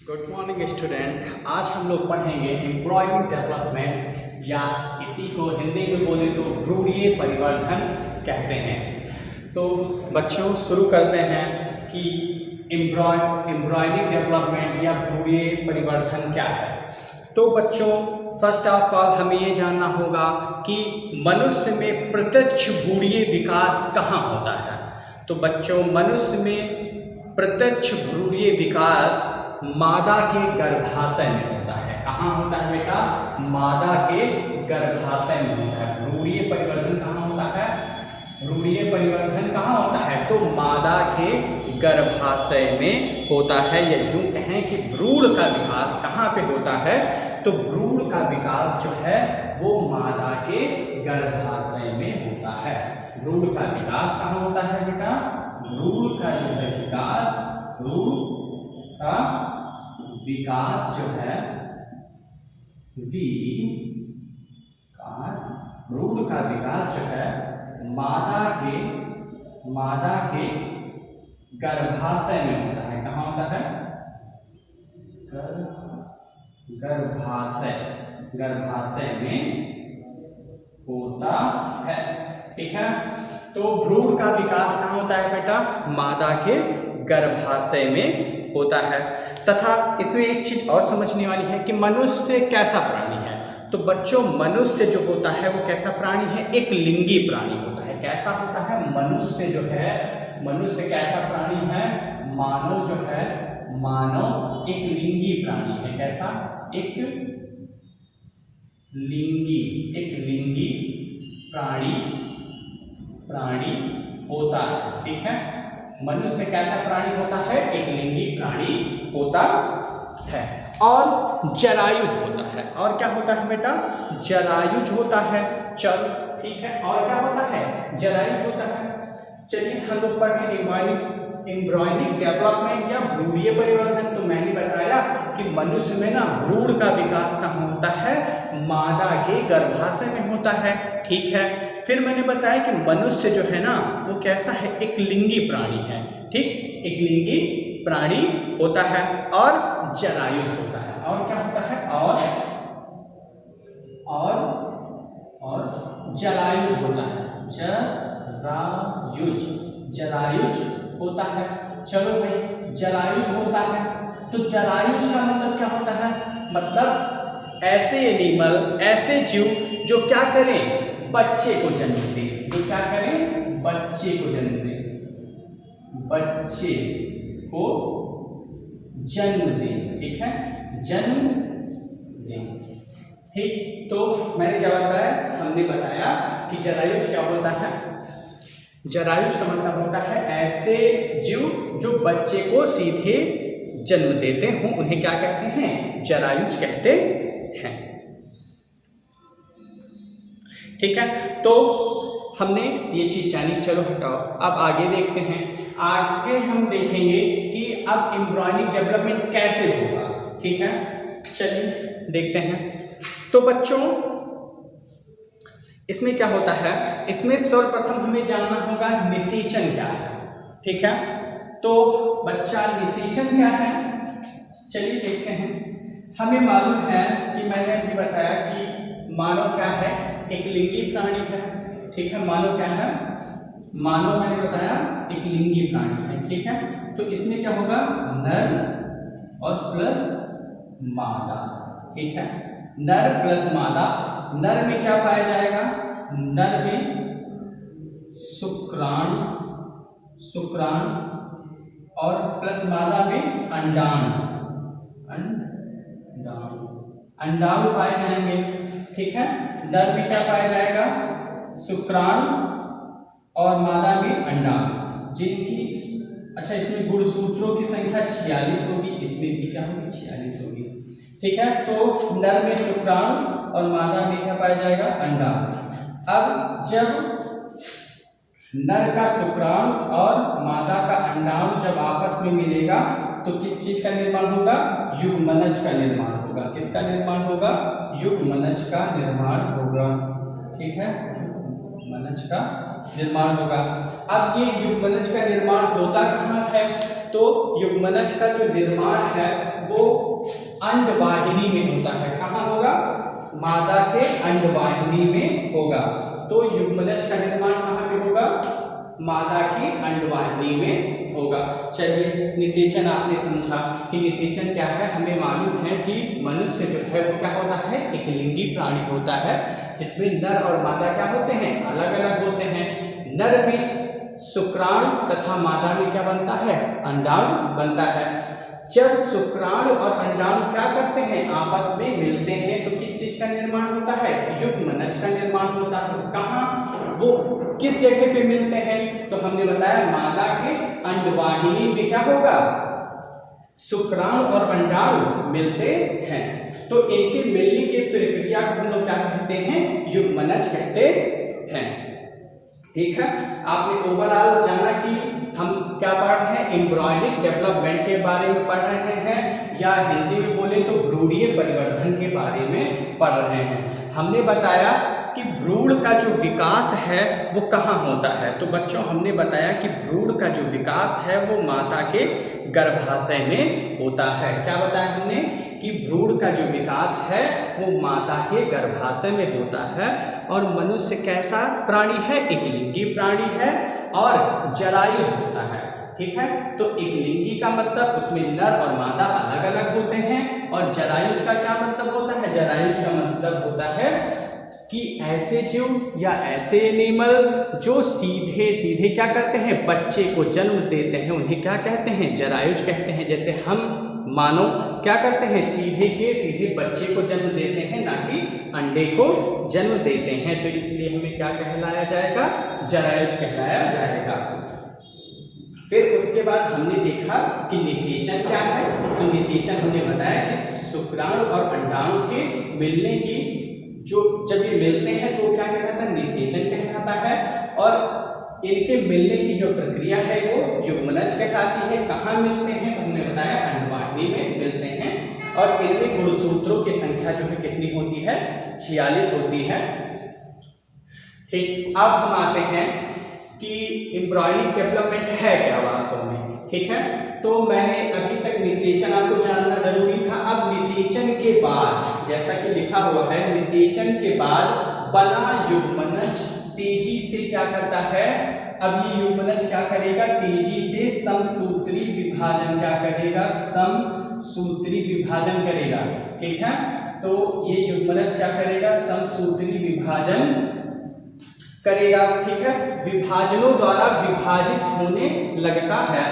Good morning student. आज हम लोग पढ़ेंगे एम्प्लॉयमेंट डेवलपमेंट या इसी को हिंदी में बोले तो भ्रूणीय परिवर्धन कहते हैं। तो बच्चों शुरू करते हैं कि एम्ब्रॉयनिक डेवलपमेंट या भ्रूणीय परिवर्धन क्या है। तो बच्चों फर्स्ट ऑफ ऑल हमें ये जानना होगा कि मनुष्य में प्रत्यक्ष भ्रूणीय विकास कहाँ होता है। तो बच्चों मनुष्य में प्रत्यक्ष भ्रूणीय विकास मादा के गर्भाशय में होता है। कहाँ होता है बेटा? मादा के गर्भाशय में होता है। भ्रूणीय परिवर्तन कहाँ होता है? भ्रूणीय परिवर्तन कहाँ होता है? तो मादा के गर्भाशय में होता है। या यूं कहें कि भ्रूण का विकास कहाँ पे होता है? तो भ्रूण का विकास जो है वो मादा के गर्भाशय में होता है। भ्रूण का विकास कहाँ होता है बेटा? भ्रूण का जो है विकास, भ्रूण का विकास जो है भ्रूण का विकास जो है मादा के गर्भाशय में होता है। कहाँ होता है? गर्भाशय में होता है। ठीक है। तो भ्रूण का विकास कहाँ होता है बेटा? मादा के गर्भाशय में होता है। तथा इसमें एक चीज और समझने वाली है कि मनुष्य कैसा प्राणी है। तो बच्चों मनुष्य जो होता है वो कैसा प्राणी है? एक लिंगी प्राणी होता है। कैसा होता है? मनुष्य जो है, मनुष्य कैसा प्राणी है? मानव जो है, मानव एक लिंगी प्राणी है। कैसा? एक लिंगी प्राणी होता है। ठीक है। मनुष्य कैसा प्राणी होता है? एक लिंगी प्राणी होता है। और जरायुज होता है। और क्या होता है बेटा? जरायुज होता है। चल ठीक है। और क्या होता है? जरायुज होता है। चलिए हम लोग पढ़े एम्ब्रॉयनिक डेवलपमेंट या भ्रूणीय परिवर्तन। तो मैंने बताया कि मनुष्य में ना भ्रूण का विकास कहाँ होता है? मादा के गर्भाशय में होता है। ठीक है। फिर मैंने बताया कि मनुष्य जो है ना वो कैसा है? एक लिंगी प्राणी है। ठीक, एक लिंगी प्राणी होता है और जरायुज होता है। और क्या होता है? और जरायुज होता है। जरायुज होता है। चलो भाई, जरायुज होता है। तो जरायुज का मतलब क्या होता है? मतलब ऐसे एनिमल, ऐसे जीव जो क्या करें? बच्चे को जन्म दे। जो क्या करें? बच्चे को जन्म दे। बच्चे को जन्म दे। ठीक है, जन्म दे। ठीक। तो मैंने क्या बताया? हमने बताया कि जरायुज क्या होता है? जरायुज का मतलब होता है ऐसे जीव जो बच्चे को सीधे जन्म देते हों, उन्हें क्या कहते हैं? जरायुज कहते हैं। ठीक है। तो हमने ये चीज जानी। चलो हटाओ, अब आगे देखते हैं। आगे हम देखेंगे कि अब एम्ब्रॉयनिक डेवलपमेंट कैसे होगा। ठीक है, चलिए देखते हैं। तो बच्चों इसमें क्या होता है? इसमें सर्वप्रथम हमें जानना होगा निषेचन क्या है। ठीक है। तो बच्चा निषेचन क्या है? चलिए देखते हैं। हमें मालूम है कि मैंने अभी बताया कि मानव क्या है? एक लिंगी प्राणी है। ठीक है। मानव क्या है? मानव मैंने बताया एक लिंगी प्राणी है। ठीक है। तो इसमें क्या होगा? नर और प्लस मादा। ठीक है, नर प्लस मादा। नर में क्या पाया जाएगा? नर में शुक्राणु और प्लस मादा में अंडाणु अंडाणु पाए जाएंगे। ठीक है। नर में क्या पाया जाएगा? शुक्राणु और मादा में अंडाणु, जिनकी अच्छा इसमें गुणसूत्रों की संख्या 46 होगी। इसमें भी क्या होगी? 46 होगी। ठीक है। तो नर में शुक्राणु और मादा में क्या पाया जाएगा? अंडाणु। अब जब नर का शुक्राणु और मादा का अंडाणु जब आपस में मिलेगा तो किस चीज का निर्माण होगा? युग्मनज का निर्माण होगा। किसका निर्माण होगा? युग्मनज का निर्माण होगा। ठीक है, युग्मनज का निर्माण होगा। अब ये युग्मनज का निर्माण होता कहाँ है? तो युग्मनज का जो निर्माण है वो अंडवाहिनी में होता है। कहाँ होगा? मादा के अंडवाहिनी में होगा। तो युग्मनज का निर्माण कहाँ पे होगा? मादा की अंडवाहिनी में होगा। चलिए, निषेचन आपने समझा कि निषेचन क्या है। हमें मालूम है कि मनुष्य जो है वो क्या होता है? एक लिंगी प्राणी होता है, जिसमें नर और मादा क्या होते हैं? अलग अलग होते हैं। नर में शुक्राणु तथा मादा में क्या बनता है? अंडाणु बनता है। जब शुक्राणु और अंडाणु क्या करते हैं? आपस में मिलते हैं, तो किस चीज का निर्माण होता है? युग्मनज का निर्माण होता है। कहाँ? वो किस जगह पे मिलते हैं? तो हमने बताया मादा के अंडवाहिनी में क्या होगा? शुक्राणु और अंडाणु मिलते हैं। तो इनके मिलने की प्रक्रिया को हम लोग क्या कहते हैं? युग्मनज कहते हैं। ठीक है, आपने ओवरऑल जाना कि हम क्या पढ़ रहे हैं? एम्ब्रॉयनिक डेवलपमेंट के बारे में पढ़ रहे हैं, या हिंदी में बोले तो भ्रूणीय परिवर्धन के बारे में पढ़ रहे हैं। हमने बताया कि भ्रूण का जो विकास है वो कहाँ होता है। तो बच्चों, हमने बताया कि भ्रूण का जो विकास है वो माता के गर्भाशय में होता है। क्या बताया हमने? कि भ्रूण का जो विकास है वो माता के गर्भाशय में होता है। और मनुष्य कैसा प्राणी है? एक लिंगी प्राणी है और जरायुज होता है। ठीक है, तो एक लिंगी का मतलब उसमें नर और मादा अलग अलग होते हैं, और जरायुज का क्या मतलब होता है? जरायुज का मतलब होता है कि ऐसे जीव या ऐसे एनिमल जो सीधे सीधे क्या करते हैं? बच्चे को जन्म देते हैं, उन्हें क्या कहते हैं? जरायुज कहते हैं। जैसे हम मानव क्या करते हैं? सीधे के सीधे बच्चे को जन्म देते हैं, ना कि अंडे को जन्म देते हैं। तो इसलिए हमें क्या कहलाया जाएगा? जरायुज कहलाया जाएगा। फिर उसके बाद हमने देखा कि निषेचन क्या है। तो निषेचन हमने बताया कि शुक्राणु और अंडाणु के मिलने की जो जब ये मिलते हैं तो क्या कहलाता है? निषेचन कहलाता है। और इनके मिलने की जो प्रक्रिया है वो युग्मनज कहलाती है। कहाँ मिलते हैं? तो हमने बताया अंडवाहिनी में मिलते हैं। और इनमें गुणसूत्रों की संख्या जो है कितनी होती है? 46 होती है। ठीक, अब हम आते हैं कि एम्ब्रॉयनिक डेवलपमेंट है क्या वास्तव में। ठीक है, तो मैंने अभी तक निषेचन आपको जानना जरूरी था। अब निषेचन के बाद, जैसा कि लिखा हुआ है, निषेचन के बाद बना युग्मनज तेजी से क्या करता है? अब ये युग्मनज क्या करेगा? तेजी से समसूत्री विभाजन क्या करेगा? समसूत्री विभाजन करेगा। ठीक है, तो ये युग्मनज क्या करेगा? समसूत्री विभाजन करेगा। ठीक है, विभाजनों द्वारा विभाजित होने लगता है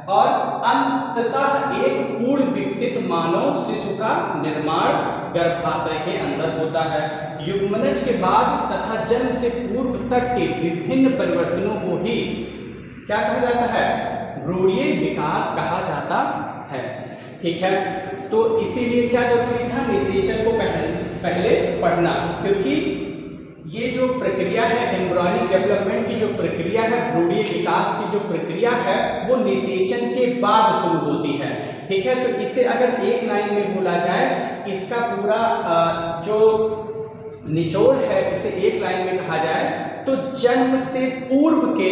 और अंततः एक पूर्ण विकसित मानव शिशु का निर्माण गर्भाशय के अंदर होता है। युग्मनज के बाद तथा जन्म से पूर्व तक के विभिन्न परिवर्तनों को ही क्या कहा जाता है? भ्रूणीय विकास कहा जाता है। ठीक है, तो इसीलिए क्या जरूरी था? निषेचन को पहले पढ़ना, क्योंकि ये जो प्रक्रिया है एम्ब्रॉयनिक डेवलपमेंट की जो प्रक्रिया है, भ्रूणीय विकास की जो प्रक्रिया है, वो निषेचन के बाद शुरू होती है। ठीक है, तो इसे अगर एक लाइन में बोला जाए, इसका पूरा जो निचोड़ है उसे एक लाइन में कहा जाए तो जन्म से पूर्व के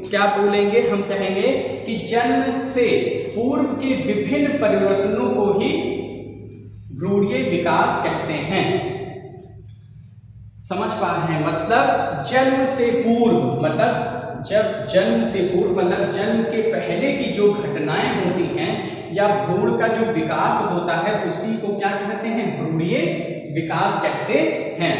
क्या बोलेंगे? हम कहेंगे कि जन्म से पूर्व के विभिन्न परिवर्तनों को ही भ्रूणीय विकास कहते हैं। समझ पा रहे हैं? मतलब जन्म से पूर्व, मतलब जब जन्म से पूर्व मतलब जन्म के पहले की जो घटनाएं होती हैं या भ्रूण का जो विकास होता है उसी को क्या कहते हैं? भ्रूणीय विकास कहते हैं।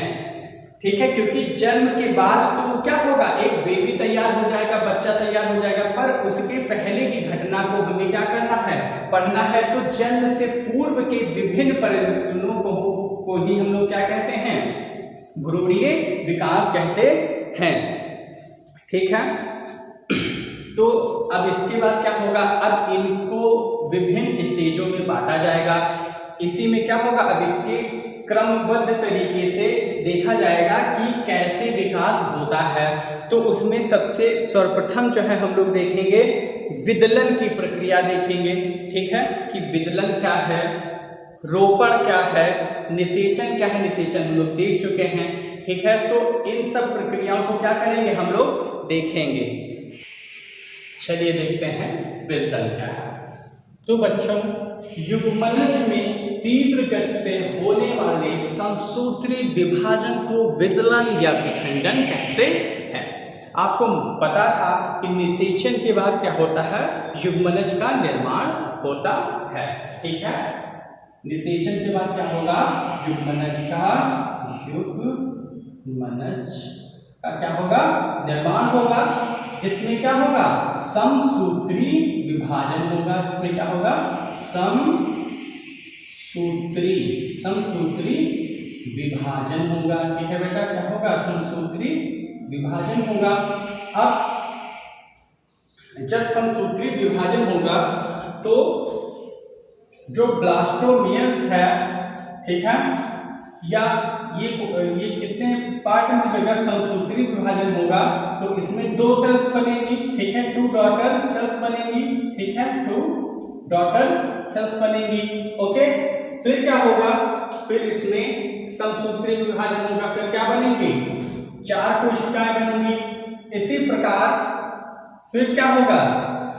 ठीक है, क्योंकि जन्म के बाद तो क्या होगा? एक बेबी तैयार हो जाएगा, बच्चा तैयार हो जाएगा, पर उसके पहले की घटना को हमें क्या करना है? पढ़ना है। तो जन्म से पूर्व के विभिन्न परिवर्तनों को ही हम लोग क्या कहते हैं? भ्रूणीय विकास कहते हैं। ठीक है, तो अब इसके बाद क्या होगा? अब इनको विभिन्न स्टेजों में बांटा जाएगा। इसी में क्या होगा? अब इसके क्रमबद्ध तरीके से देखा जाएगा कि कैसे विकास होता है। तो उसमें सबसे सर्वप्रथम जो है हम लोग देखेंगे विदलन की प्रक्रिया देखेंगे। ठीक है, कि विदलन क्या है, रोपण क्या है, निषेचन क्या है। निषेचन हम लोग देख चुके हैं। ठीक है, तो इन सब प्रक्रियाओं को क्या करेंगे? हम लोग देखेंगे। चलिए देखते हैं। वेदन क्या है। तो बच्चों, युग्मनज में तीव्र गति से होने वाले समसूत्री विभाजन को विदलन या विखंडन कहते हैं। आपको पता था कि निषेचन के बाद क्या होता है, युग्मनज का निर्माण होता है। ठीक है, निषेचन के बाद क्या होगा, युग्मनज का क्या होगा, निर्माण होगा, जिसमें क्या होगा, समसूत्री विभाजन होगा। जिसमें क्या होगा, समसूत्री विभाजन होगा। ठीक है बेटा, क्या होगा, समसूत्री विभाजन होगा। अब जब समसूत्री विभाजन होगा तो जो ब्लास्टोमियस है, ठीक है, या ये कितने पार्ट में जगह समसूत्री विभाजन होगा, तो इसमें 2 सेल्स बनेंगी। ठीक है, 2 डॉटर सेल्स बनेंगी। ठीक है, 2 डॉटर सेल्स बनेंगी। ओके, फिर क्या होगा, फिर इसमें समसूत्री विभाजन होगा, फिर क्या बनेंगी, 4 कोशिकाएं बनेंगी। इसी प्रकार फिर क्या होगा,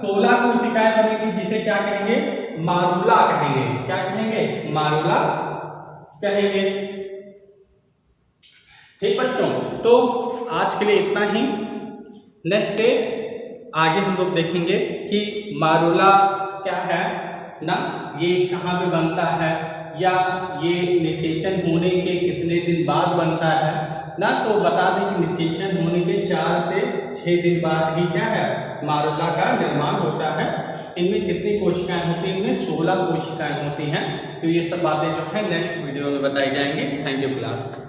16 कोशिकाएं बनेंगी, जिसे क्या कहेंगे, मारुला कहेंगे। क्या कहेंगे, मारुला कहेंगे। ठीक बच्चों, तो आज के लिए इतना ही। नेक्स्ट डे आगे हम लोग देखेंगे कि मारुला क्या है ना, ये कहाँ पे बनता है, या ये निषेचन होने के कितने दिन बाद बनता है ना। तो बता दें कि निषेचन होने के 4 से 6 दिन बाद ही क्या है, मारुला का निर्माण होता है। इनमें कितनी कोशिकाएं होती हैं, इनमें 16 कोशिकाएं होती हैं। तो ये सब बातें जो है नेक्स्ट वीडियो में बताई जाएंगी। Thank you class.